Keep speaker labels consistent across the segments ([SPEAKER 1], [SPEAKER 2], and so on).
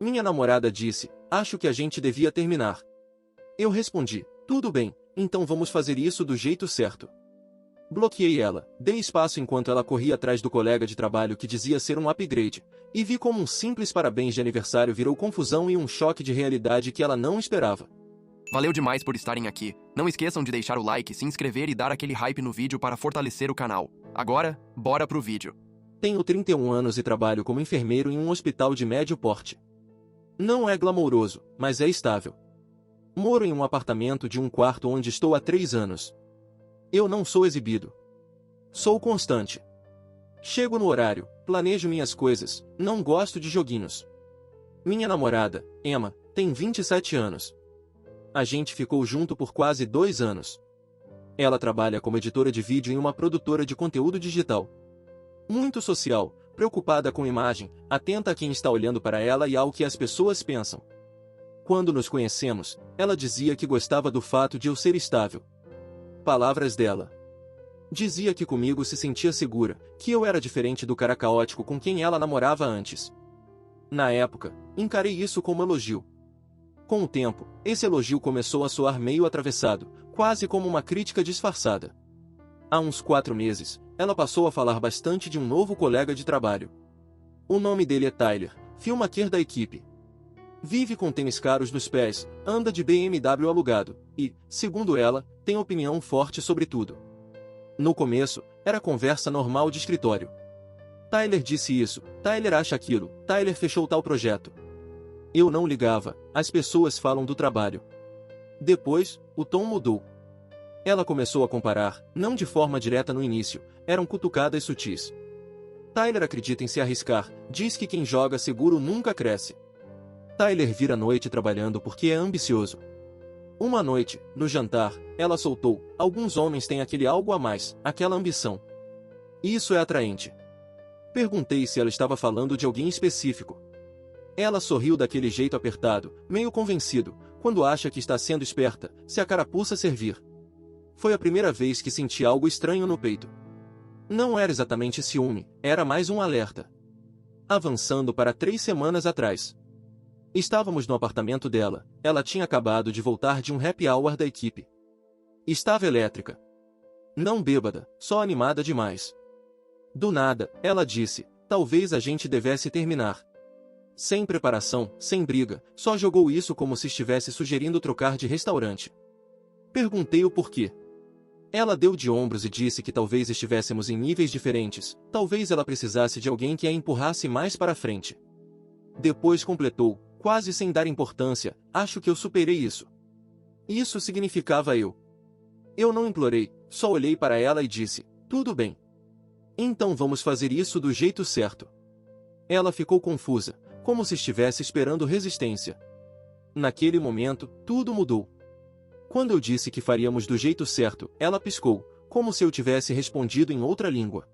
[SPEAKER 1] Minha namorada disse, acho que a gente devia terminar. Eu respondi, tudo bem, então vamos fazer isso do jeito certo. Bloqueei ela, dei espaço enquanto ela corria atrás do colega de trabalho que dizia ser um upgrade, e vi como um simples parabéns de aniversário virou confusão e um choque de realidade que ela não esperava.
[SPEAKER 2] Valeu demais por estarem aqui. Não esqueçam de deixar o like, se inscrever e dar aquele hype no vídeo para fortalecer o canal. Agora, bora pro vídeo.
[SPEAKER 1] Tenho 31 anos e trabalho como enfermeiro em um hospital de médio porte. Não é glamouroso, mas é estável. Moro em um apartamento de um quarto onde estou há 3 anos. Eu não sou exibido. Sou constante. Chego no horário, planejo minhas coisas, não gosto de joguinhos. Minha namorada, Emma, tem 27 anos. A gente ficou junto por quase 2 anos. Ela trabalha como editora de vídeo em uma produtora de conteúdo digital. Muito social, preocupada com imagem, atenta a quem está olhando para ela e ao que as pessoas pensam. Quando nos conhecemos, ela dizia que gostava do fato de eu ser estável. Palavras dela. Dizia que comigo se sentia segura, que eu era diferente do cara caótico com quem ela namorava antes. Na época, encarei isso como elogio. Com o tempo, esse elogio começou a soar meio atravessado, quase como uma crítica disfarçada. Há uns 4 meses, ela passou a falar bastante de um novo colega de trabalho. O nome dele é Tyler, filmmaker da equipe. Vive com tênis caros nos pés, anda de BMW alugado, e, segundo ela, tem opinião forte sobre tudo. No começo, era conversa normal de escritório. Tyler disse isso, Tyler acha aquilo, Tyler fechou tal projeto. Eu não ligava, as pessoas falam do trabalho. Depois, o tom mudou. Ela começou a comparar, não de forma direta no início, eram cutucadas sutis. Tyler acredita em se arriscar, diz que quem joga seguro nunca cresce. Tyler vira a noite trabalhando porque é ambicioso. Uma noite, no jantar, ela soltou, alguns homens têm aquele algo a mais, aquela ambição. Isso é atraente. Perguntei se ela estava falando de alguém específico. Ela sorriu daquele jeito apertado, meio convencido, quando acha que está sendo esperta, se a carapuça servir. Foi a primeira vez que senti algo estranho no peito. Não era exatamente ciúme, era mais um alerta. Avançando para 3 semanas atrás. Estávamos no apartamento dela, ela tinha acabado de voltar de um happy hour da equipe. Estava elétrica. Não bêbada, só animada demais. Do nada, ela disse, talvez a gente devesse terminar. Sem preparação, sem briga, só jogou isso como se estivesse sugerindo trocar de restaurante. Perguntei o porquê. Ela deu de ombros e disse que talvez estivéssemos em níveis diferentes, talvez ela precisasse de alguém que a empurrasse mais para frente. Depois completou, quase sem dar importância, acho que eu superei isso. Isso significava eu. Eu não implorei, só olhei para ela e disse, tudo bem. Então vamos fazer isso do jeito certo. Ela ficou confusa, como se estivesse esperando resistência. Naquele momento, tudo mudou. Quando eu disse que faríamos do jeito certo, ela piscou, como se eu tivesse respondido em outra língua.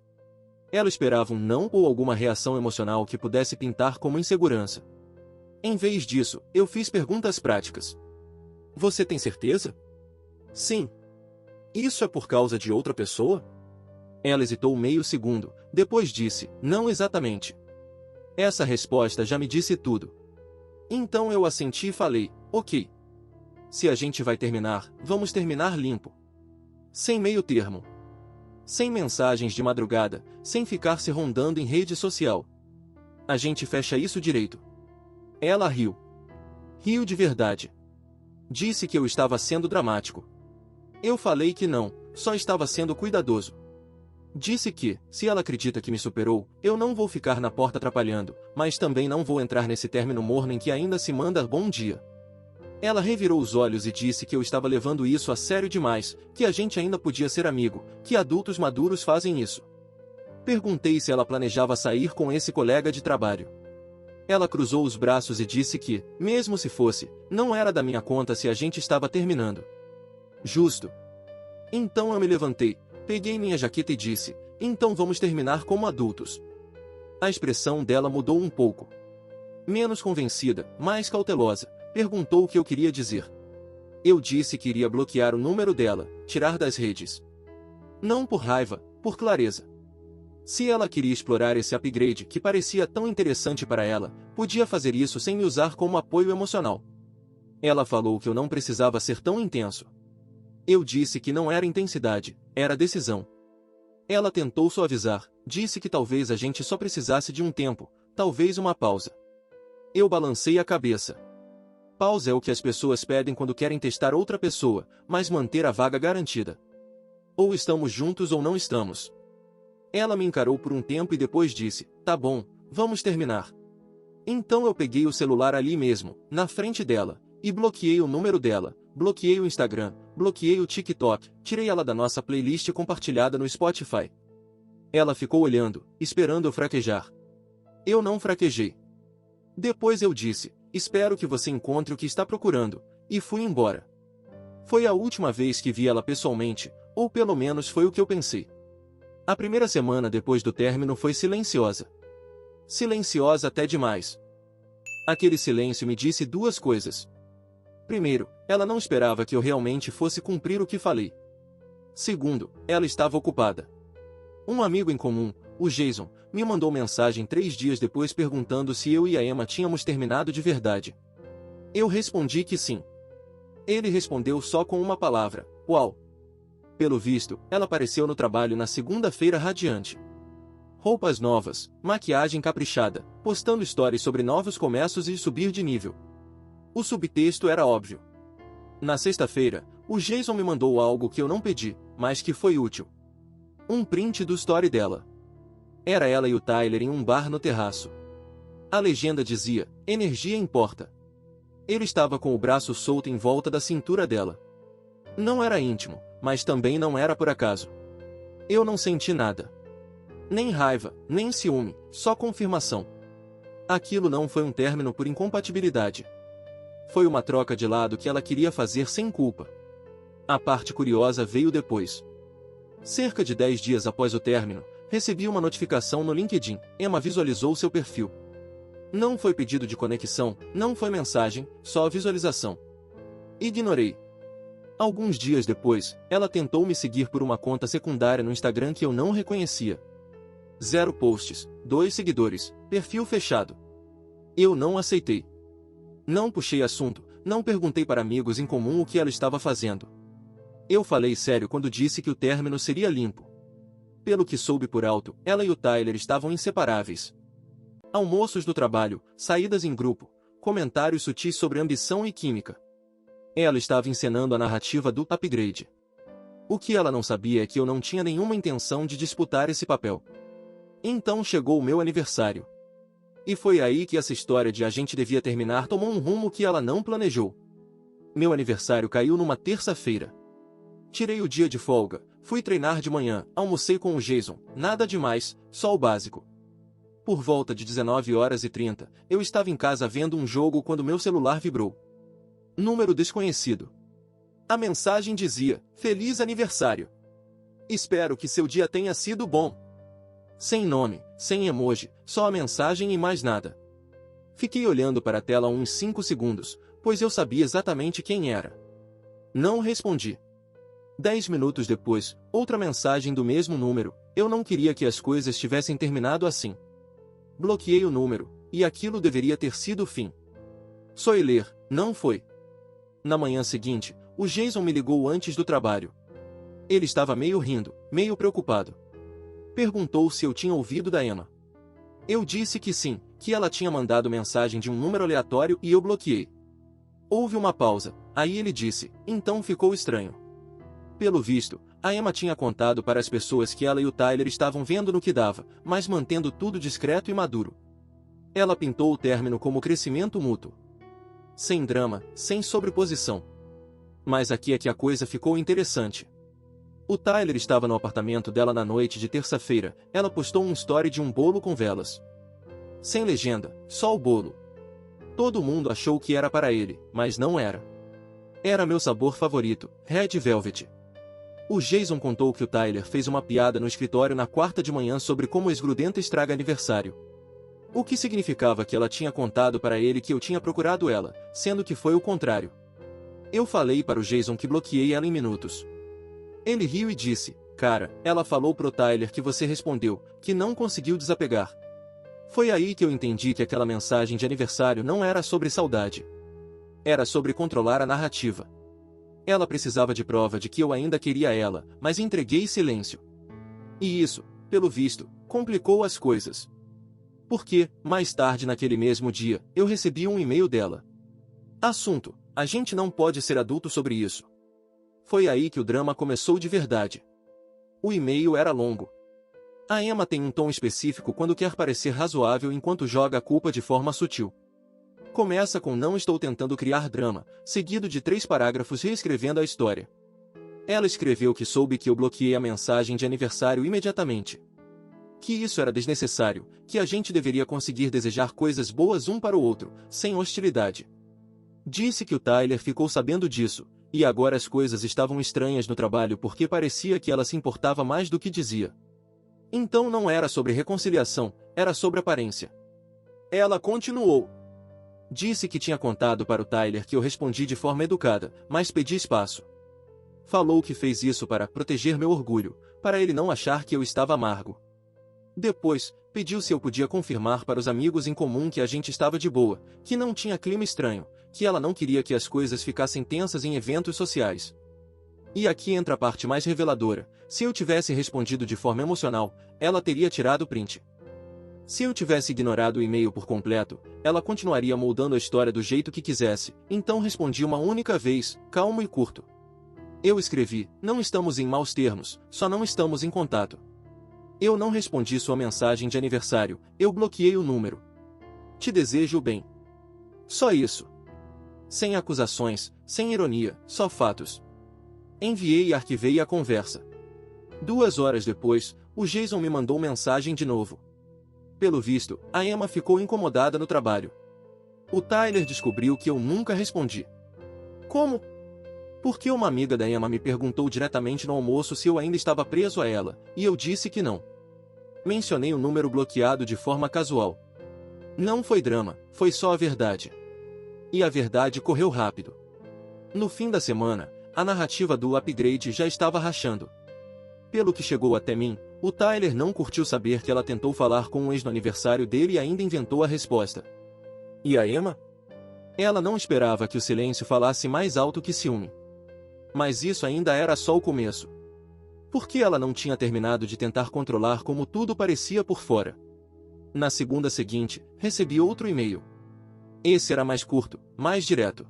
[SPEAKER 1] Ela esperava um não ou alguma reação emocional que pudesse pintar como insegurança. Em vez disso, eu fiz perguntas práticas. Você tem certeza? Sim. Isso é por causa de outra pessoa? Ela hesitou meio segundo, depois disse, não exatamente. Essa resposta já me disse tudo. Então eu assenti e falei, ok. Se a gente vai terminar, vamos terminar limpo. Sem meio termo. Sem mensagens de madrugada, sem ficar se rondando em rede social. A gente fecha isso direito. Ela riu. Riu de verdade. Disse que eu estava sendo dramático. Eu falei que não, só estava sendo cuidadoso. Disse que, se ela acredita que me superou, eu não vou ficar na porta atrapalhando, mas também não vou entrar nesse término morno em que ainda se manda bom dia. Ela revirou os olhos e disse que eu estava levando isso a sério demais, que a gente ainda podia ser amigo, que adultos maduros fazem isso. Perguntei se ela planejava sair com esse colega de trabalho. Ela cruzou os braços e disse que, mesmo se fosse, não era da minha conta se a gente estava terminando. Justo. Então eu me levantei, peguei minha jaqueta e disse, então vamos terminar como adultos. A expressão dela mudou um pouco. Menos convencida, mais cautelosa, perguntou o que eu queria dizer. Eu disse que iria bloquear o número dela, tirar das redes. Não por raiva, por clareza. Se ela queria explorar esse upgrade que parecia tão interessante para ela, Podia fazer isso sem me usar como apoio emocional. Ela falou que eu não precisava ser tão intenso. Eu disse que não era intensidade, era decisão. Ela tentou suavizar, disse que talvez a gente só precisasse de um tempo, talvez uma pausa. Eu balancei a cabeça. Pausa é o que as pessoas pedem quando querem testar outra pessoa, mas manter a vaga garantida. Ou estamos juntos ou não estamos. Ela me encarou por um tempo e depois disse, tá bom, vamos terminar. Então eu peguei o celular ali mesmo, na frente dela, e bloqueei o número dela, bloqueei o Instagram, bloqueei o TikTok, tirei ela da nossa playlist compartilhada no Spotify. Ela ficou olhando, esperando eu fraquejar. Eu não fraquejei. Depois eu disse, espero que você encontre o que está procurando, e fui embora. Foi a última vez que vi ela pessoalmente, ou pelo menos foi o que eu pensei. A primeira semana depois do término foi silenciosa. Silenciosa até demais. Aquele silêncio me disse duas coisas. Primeiro, ela não esperava que eu realmente fosse cumprir o que falei. Segundo, ela estava ocupada. Um amigo em comum, o Jason, me mandou mensagem 3 dias depois perguntando se eu e a Emma tínhamos terminado de verdade. Eu respondi que sim. Ele respondeu só com uma palavra, uau. Pelo visto, ela apareceu no trabalho na segunda-feira radiante. Roupas novas, maquiagem caprichada, postando stories sobre novos começos e subir de nível. O subtexto era óbvio. Na sexta-feira, o Jason me mandou algo que eu não pedi, mas que foi útil. Um print do story dela. Era ela e o Tyler em um bar no terraço. A legenda dizia, energia importa. Ele estava com o braço solto em volta da cintura dela. Não era íntimo, mas também não era por acaso. Eu não senti nada. Nem raiva, nem ciúme, só confirmação. Aquilo não foi um término por incompatibilidade. Foi uma troca de lado que ela queria fazer sem culpa. A parte curiosa veio depois. Cerca de 10 dias após o término, recebi uma notificação no LinkedIn. Emma visualizou seu perfil. Não foi pedido de conexão, não foi mensagem, só visualização. Ignorei. Alguns dias depois, ela tentou me seguir por uma conta secundária no Instagram que eu não reconhecia. 0 posts, 2 seguidores, perfil fechado. Eu não aceitei. Não puxei assunto, não perguntei para amigos em comum o que ela estava fazendo. Eu falei sério quando disse que o término seria limpo. Pelo que soube por alto, ela e o Tyler estavam inseparáveis. Almoços do trabalho, saídas em grupo, comentários sutis sobre ambição e química. Ela estava encenando a narrativa do upgrade. O que ela não sabia é que eu não tinha nenhuma intenção de disputar esse papel. Então chegou o meu aniversário. E foi aí que essa história de a gente devia terminar tomou um rumo que ela não planejou. Meu aniversário caiu numa terça-feira. Tirei o dia de folga, fui treinar de manhã, almocei com o Jason, nada demais, só o básico. Por volta de 19h30, eu estava em casa vendo um jogo quando meu celular vibrou. Número desconhecido. A mensagem dizia, Feliz aniversário. Espero que seu dia tenha sido bom. Sem nome, sem emoji, só a mensagem e mais nada. Fiquei olhando para a tela uns 5 segundos, pois eu sabia exatamente quem era. Não respondi. 10 minutos depois, outra mensagem do mesmo número, eu não queria que as coisas tivessem terminado assim. Bloqueei o número, e aquilo deveria ter sido o fim. Só ler, não foi. Na manhã seguinte, o Jason me ligou antes do trabalho. Ele estava meio rindo, meio preocupado. Perguntou se eu tinha ouvido da Emma. Eu disse que sim, que ela tinha mandado mensagem de um número aleatório e eu bloqueei. Houve uma pausa, aí ele disse, então ficou estranho. Pelo visto, a Emma tinha contado para as pessoas que ela e o Tyler estavam vendo no que dava, mas mantendo tudo discreto e maduro. Ela pintou o término como crescimento mútuo. Sem drama, sem sobreposição. Mas aqui é que a coisa ficou interessante. O Tyler estava no apartamento dela na noite de terça-feira, ela postou um story de um bolo com velas. Sem legenda, só o bolo. Todo mundo achou que era para ele, mas não era. Era meu sabor favorito, Red Velvet. O Jason contou que o Tyler fez uma piada no escritório na quarta de manhã sobre como esgrudenta estraga aniversário. O que significava que ela tinha contado para ele que eu tinha procurado ela, sendo que foi o contrário. Eu falei para o Jason que bloqueei ela em minutos. Ele riu e disse, cara, ela falou pro Tyler que você respondeu, que não conseguiu desapegar. Foi aí que eu entendi que aquela mensagem de aniversário não era sobre saudade. Era sobre controlar a narrativa. Ela precisava de prova de que eu ainda queria ela, mas entreguei silêncio. E isso, pelo visto, complicou as coisas. Porque, mais tarde naquele mesmo dia, eu recebi um e-mail dela. Assunto: a gente não pode ser adulto sobre isso. Foi aí que o drama começou de verdade. O e-mail era longo. A Emma tem um tom específico quando quer parecer razoável enquanto joga a culpa de forma sutil. Começa com "não estou tentando criar drama", seguido de 3 parágrafos reescrevendo a história. Ela escreveu que soube que eu bloqueei a mensagem de aniversário imediatamente. Que isso era desnecessário, que a gente deveria conseguir desejar coisas boas um para o outro, sem hostilidade. Disse que o Tyler ficou sabendo disso, e agora as coisas estavam estranhas no trabalho porque parecia que ela se importava mais do que dizia. Então não era sobre reconciliação, era sobre aparência. Ela continuou. Disse que tinha contado para o Tyler que eu respondi de forma educada, mas pedi espaço. Falou que fez isso para proteger meu orgulho, para ele não achar que eu estava amargo. Depois, pediu se eu podia confirmar para os amigos em comum que a gente estava de boa, que não tinha clima estranho, que ela não queria que as coisas ficassem tensas em eventos sociais. E aqui entra a parte mais reveladora: se eu tivesse respondido de forma emocional, ela teria tirado o print. Se eu tivesse ignorado o e-mail por completo, ela continuaria moldando a história do jeito que quisesse, então respondi uma única vez, calmo e curto. Eu escrevi: não estamos em maus termos, só não estamos em contato. Eu não respondi sua mensagem de aniversário, eu bloqueei o número. Te desejo o bem. Só isso. Sem acusações, sem ironia, só fatos. Enviei e arquivei a conversa. 2 horas depois, o Jason me mandou mensagem de novo. Pelo visto, a Emma ficou incomodada no trabalho. O Tyler descobriu que eu nunca respondi. Como? Porque uma amiga da Emma me perguntou diretamente no almoço se eu ainda estava preso a ela, e eu disse que não. Mencionei o número bloqueado de forma casual. Não foi drama, foi só a verdade. E a verdade correu rápido. No fim da semana, a narrativa do upgrade já estava rachando. Pelo que chegou até mim, o Tyler não curtiu saber que ela tentou falar com um ex no aniversário dele e ainda inventou a resposta. E a Emma? Ela não esperava que o silêncio falasse mais alto que ciúme. Mas isso ainda era só o começo. Porque ela não tinha terminado de tentar controlar como tudo parecia por fora. Na segunda seguinte, recebi outro e-mail. Esse era mais curto, mais direto.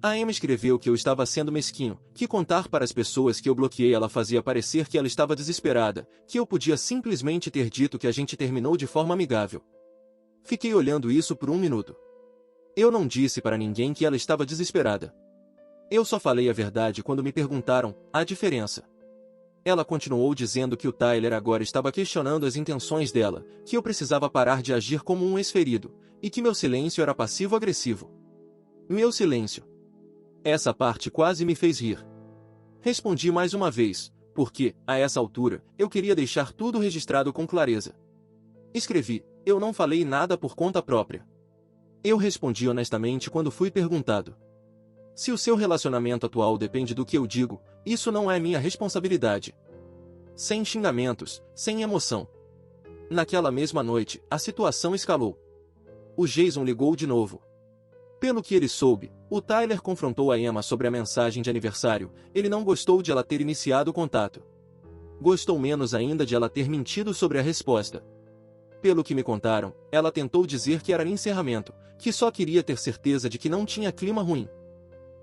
[SPEAKER 1] A Emma escreveu que eu estava sendo mesquinho, que contar para as pessoas que eu bloqueei ela fazia parecer que ela estava desesperada, que eu podia simplesmente ter dito que a gente terminou de forma amigável. Fiquei olhando isso por 1 minuto. Eu não disse para ninguém que ela estava desesperada. Eu só falei a verdade quando me perguntaram a diferença. Ela continuou dizendo que o Tyler agora estava questionando as intenções dela, que eu precisava parar de agir como um ex-ferido, e que meu silêncio era passivo-agressivo. Meu silêncio. Essa parte quase me fez rir. Respondi mais uma vez, porque, a essa altura, eu queria deixar tudo registrado com clareza. Escrevi: eu não falei nada por conta própria. Eu respondi honestamente quando fui perguntado. Se o seu relacionamento atual depende do que eu digo, isso não é minha responsabilidade. Sem xingamentos, sem emoção. Naquela mesma noite, a situação escalou. O Jason ligou de novo. Pelo que ele soube, o Tyler confrontou a Emma sobre a mensagem de aniversário. Ele não gostou de ela ter iniciado o contato. Gostou menos ainda de ela ter mentido sobre a resposta. Pelo que me contaram, ela tentou dizer que era encerramento, que só queria ter certeza de que não tinha clima ruim.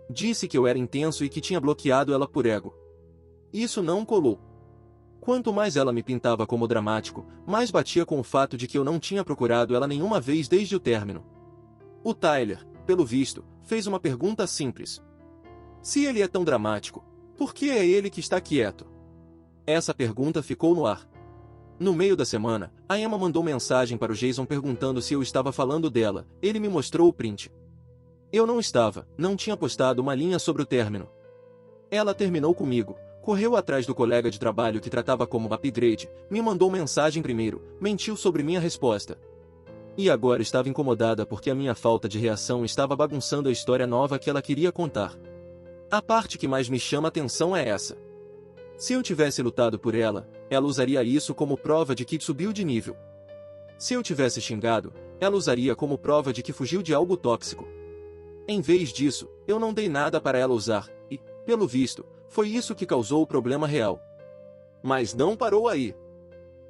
[SPEAKER 1] Disse que eu era intenso e que tinha bloqueado ela por ego. Isso não colou. Quanto mais ela me pintava como dramático, mais batia com o fato de que eu não tinha procurado ela nenhuma vez desde o término. O Tyler, pelo visto, fez uma pergunta simples. Se ele é tão dramático, por que é ele que está quieto? Essa pergunta ficou no ar. No meio da semana, a Emma mandou mensagem para o Jason perguntando se eu estava falando dela. Ele me mostrou o print. Eu não estava, não tinha postado uma linha sobre o término. Ela terminou comigo, correu atrás do colega de trabalho que tratava como upgrade, me mandou mensagem primeiro, mentiu sobre minha resposta. E agora estava incomodada porque a minha falta de reação estava bagunçando a história nova que ela queria contar. A parte que mais me chama atenção é essa. Se eu tivesse lutado por ela, ela usaria isso como prova de que subiu de nível. Se eu tivesse xingado, ela usaria como prova de que fugiu de algo tóxico. Em vez disso, eu não dei nada para ela usar, e, pelo visto, foi isso que causou o problema real. Mas não parou aí.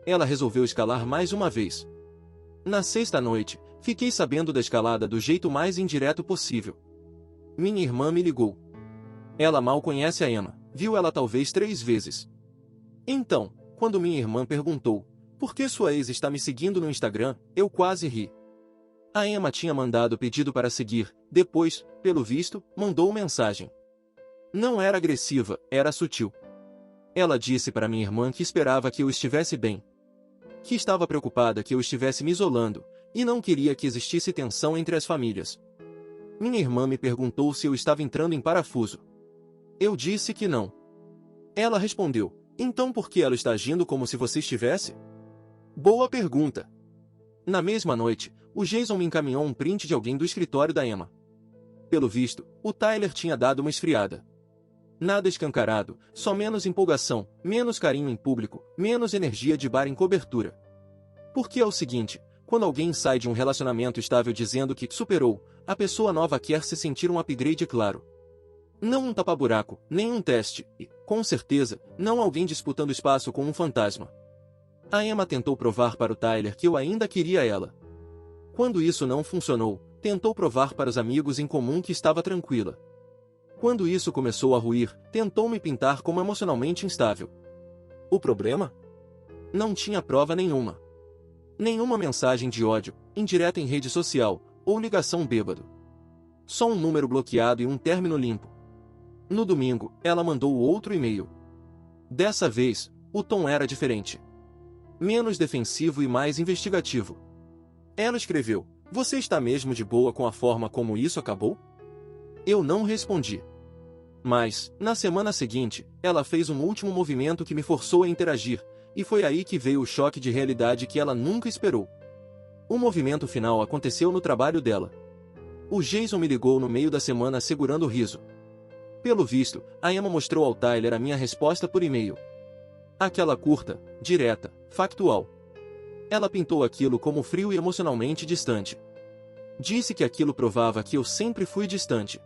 [SPEAKER 1] Ela resolveu escalar mais uma vez. Na sexta noite, fiquei sabendo da escalada do jeito mais indireto possível. Minha irmã me ligou. Ela mal conhece a Emma, viu ela talvez 3 vezes. Então, quando minha irmã perguntou, por que sua ex está me seguindo no Instagram, eu quase ri. A Emma tinha mandado pedido para seguir, depois, pelo visto, mandou mensagem. Não era agressiva, era sutil. Ela disse para minha irmã que esperava que eu estivesse bem. Que estava preocupada que eu estivesse me isolando, e não queria que existisse tensão entre as famílias. Minha irmã me perguntou se eu estava entrando em parafuso. Eu disse que não. Ela respondeu, então por que ela está agindo como se você estivesse? Boa pergunta. Na mesma noite, o Jason me encaminhou um print de alguém do escritório da Emma. Pelo visto, o Tyler tinha dado uma esfriada. Nada escancarado, só menos empolgação, menos carinho em público, menos energia de bar em cobertura. Porque é o seguinte, quando alguém sai de um relacionamento estável dizendo que superou, a pessoa nova quer se sentir um upgrade claro. Não um tapa-buraco, nem um teste, e, com certeza, não alguém disputando espaço com um fantasma. A Emma tentou provar para o Tyler que eu ainda queria ela. Quando isso não funcionou, tentou provar para os amigos em comum que estava tranquila. Quando isso começou a ruir, tentou me pintar como emocionalmente instável. O problema? Não tinha prova nenhuma. Nenhuma mensagem de ódio, indireta em rede social, ou ligação bêbado. Só um número bloqueado e um término limpo. No domingo, ela mandou outro e-mail. Dessa vez, o tom era diferente. Menos defensivo e mais investigativo. Ela escreveu, você está mesmo de boa com a forma como isso acabou? Eu não respondi. Mas, na semana seguinte, ela fez um último movimento que me forçou a interagir, e foi aí que veio o choque de realidade que ela nunca esperou. O movimento final aconteceu no trabalho dela. O Jason me ligou no meio da semana segurando o riso. Pelo visto, a Emma mostrou ao Tyler a minha resposta por e-mail. Aquela curta, direta, factual. Ela pintou aquilo como frio e emocionalmente distante. Disse que aquilo provava que eu sempre fui distante.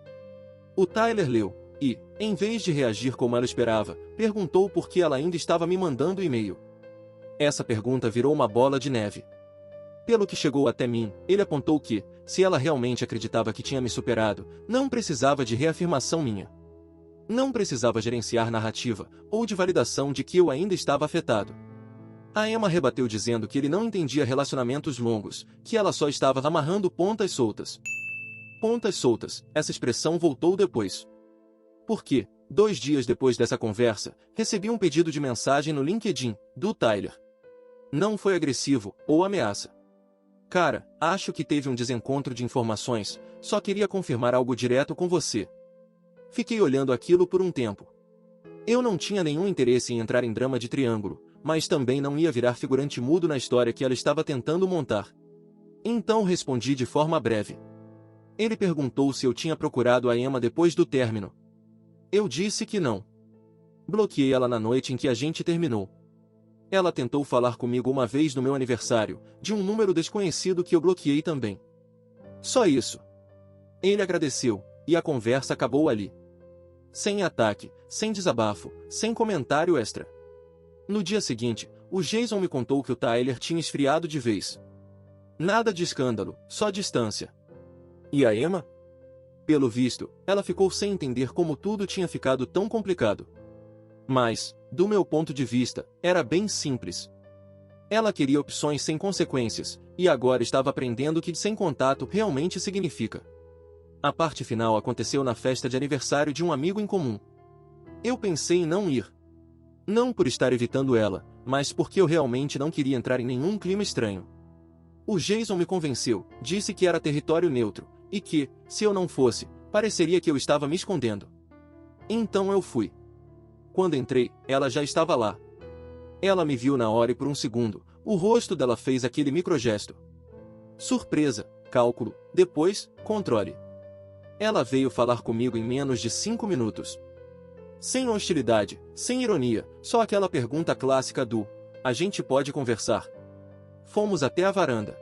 [SPEAKER 1] O Tyler leu, e, em vez de reagir como ela esperava, perguntou por que ela ainda estava me mandando e-mail. Essa pergunta virou uma bola de neve. Pelo que chegou até mim, ele apontou que, se ela realmente acreditava que tinha me superado, não precisava de reafirmação minha. Não precisava gerenciar narrativa, ou de validação de que eu ainda estava afetado. A Emma rebateu dizendo que ele não entendia relacionamentos longos, que ela só estava amarrando pontas soltas. Pontas soltas, essa expressão voltou depois. Porque, 2 dias depois dessa conversa, recebi um pedido de mensagem no LinkedIn, do Tyler. Não foi agressivo, ou ameaça. Cara, acho que teve um desencontro de informações, só queria confirmar algo direto com você. Fiquei olhando aquilo por um tempo. Eu não tinha nenhum interesse em entrar em drama de triângulo, mas também não ia virar figurante mudo na história que ela estava tentando montar. Então respondi de forma breve. Ele perguntou se eu tinha procurado a Emma depois do término. Eu disse que não. Bloqueei ela na noite em que a gente terminou. Ela tentou falar comigo uma vez no meu aniversário, de um número desconhecido que eu bloqueei também. Só isso. Ele agradeceu, e a conversa acabou ali. Sem ataque, sem desabafo, sem comentário extra. No dia seguinte, o Jason me contou que o Tyler tinha esfriado de vez. Nada de escândalo, só distância. E a Emma? Pelo visto, ela ficou sem entender como tudo tinha ficado tão complicado. Mas, do meu ponto de vista, era bem simples. Ela queria opções sem consequências, e agora estava aprendendo o que sem contato realmente significa. A parte final aconteceu na festa de aniversário de um amigo em comum. Eu pensei em não ir. Não por estar evitando ela, mas porque eu realmente não queria entrar em nenhum clima estranho. O Jason me convenceu, disse que era território neutro, e que, se eu não fosse, pareceria que eu estava me escondendo. Então eu fui. Quando entrei, ela já estava lá. Ela me viu na hora e por um segundo, o rosto dela fez aquele microgesto. Surpresa, cálculo, depois, controle. Ela veio falar comigo em menos de 5 minutos. Sem hostilidade, sem ironia, só aquela pergunta clássica do: a gente pode conversar? Fomos até a varanda.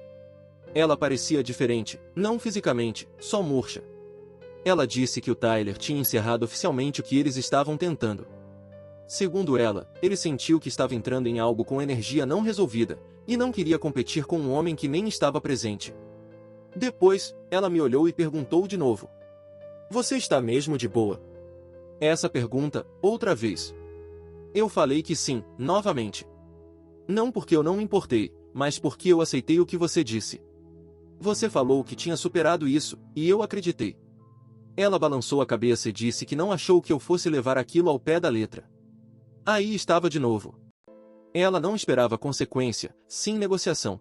[SPEAKER 1] Ela parecia diferente, não fisicamente, só murcha. Ela disse que o Tyler tinha encerrado oficialmente o que eles estavam tentando. Segundo ela, ele sentiu que estava entrando em algo com energia não resolvida, e não queria competir com um homem que nem estava presente. Depois, ela me olhou e perguntou de novo: "Você está mesmo de boa?" Essa pergunta, outra vez. Eu falei que sim, novamente. Não porque eu não me importei, mas porque eu aceitei o que você disse. Você falou que tinha superado isso, e eu acreditei. Ela balançou a cabeça e disse que não achou que eu fosse levar aquilo ao pé da letra. Aí estava de novo. Ela não esperava consequência, sim negociação.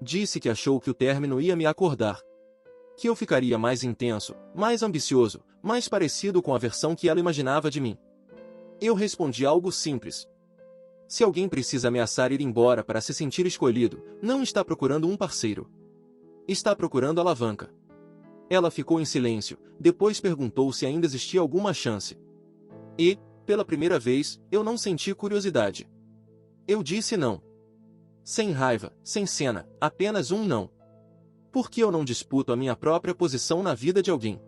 [SPEAKER 1] Disse que achou que o término ia me acordar. Que eu ficaria mais intenso, mais ambicioso, mais parecido com a versão que ela imaginava de mim. Eu respondi algo simples. Se alguém precisa ameaçar ir embora para se sentir escolhido, não está procurando um parceiro. Está procurando alavanca. Ela ficou em silêncio, depois perguntou se ainda existia alguma chance. E, pela primeira vez, eu não senti curiosidade. Eu disse não. Sem raiva, sem cena, apenas um não. Porque eu não disputo a minha própria posição na vida de alguém.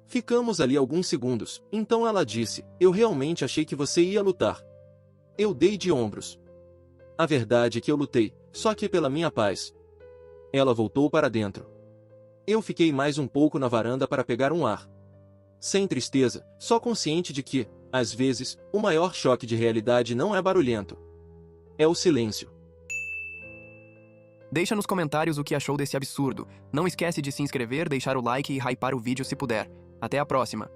[SPEAKER 1] Ficamos ali alguns segundos, então ela disse: "Eu realmente achei que você ia lutar." Eu dei de ombros. A verdade é que eu lutei, só que pela minha paz. Ela voltou para dentro. Eu fiquei mais um pouco na varanda para pegar um ar. Sem tristeza, só consciente de que, às vezes, o maior choque de realidade não é barulhento. É o silêncio.
[SPEAKER 2] Deixa nos comentários o que achou desse absurdo. Não esquece de se inscrever, deixar o like e hypar o vídeo se puder. Até a próxima!